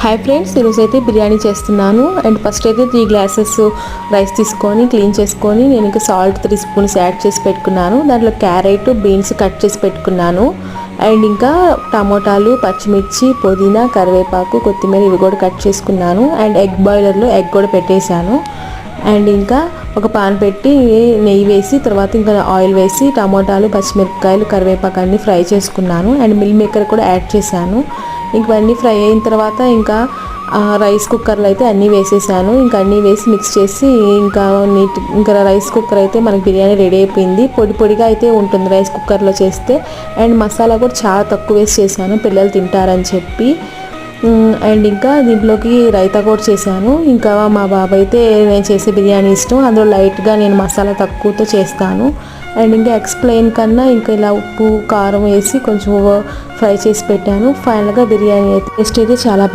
Hi friends, ఈరోజు అయితే బిర్యానీ చేస్తున్నాను. అండ్ ఫస్ట్ అయితే 3 గ్లాసెస్ రైస్ తీసుకొని క్లీన్ చేసుకొని నేను ఇంకా సాల్ట్ 3 స్పూన్స్ యాడ్ చేసి పెట్టుకున్నాను. దాంట్లో క్యారెట్, బీన్స్ కట్ చేసి పెట్టుకున్నాను. అండ్ ఇంకా టమోటాలు, పచ్చిమిర్చి, పుదీనా, కరివేపాకు, కొత్తిమీర ఇవి కూడా కట్ చేసుకున్నాను. అండ్ ఎగ్ బాయిలర్లో ఎగ్ కూడా పెట్టేశాను. అండ్ ఇంకా ఒక పాన్ పెట్టి నెయ్యి వేసి తర్వాత ఇంకా ఆయిల్ వేసి టమోటాలు, పచ్చిమిరపకాయలు, కరివేపాకు అన్నీ ఫ్రై చేసుకున్నాను. అండ్ మిల్ మేకర్ కూడా యాడ్ చేశాను. ఇవన్నీ ఫ్రై అయిన తర్వాత ఇంకా రైస్ కుక్కర్లో అయితే అన్నీ వేసేసాను. ఇంకా అన్నీ వేసి మిక్స్ చేసి ఇంకా రైస్ కుక్కర్ అయితే మనకి బిర్యానీ రెడీ అయిపోయింది. పొడి పొడిగా అయితే ఉంటుంది రైస్ కుక్కర్లో చేస్తే. అండ్ మసాలా కూడా చాలా తక్కువ వేసి చేశాను, పిల్లలు తింటారని చెప్పి. అండ్ ఇంకా దీంట్లోకి రైతా కూడా చేశాను. ఇంకా మా బాబు అయితే నేను చేసే బిర్యానీ ఇష్టం, అందులో లైట్గా నేను మసాలా తక్కువతో చేస్తాను. అండ్ ఇంకా ఎక్స్ప్లెయిన్ కన్నా ఇంకా ఇలా ఉప్పు కారం వేసి కొంచెం ఫ్రై చేసి పెట్టాను. ఫైనల్గా బిర్యానీ అయితే టేస్ట్ అయితే చాలా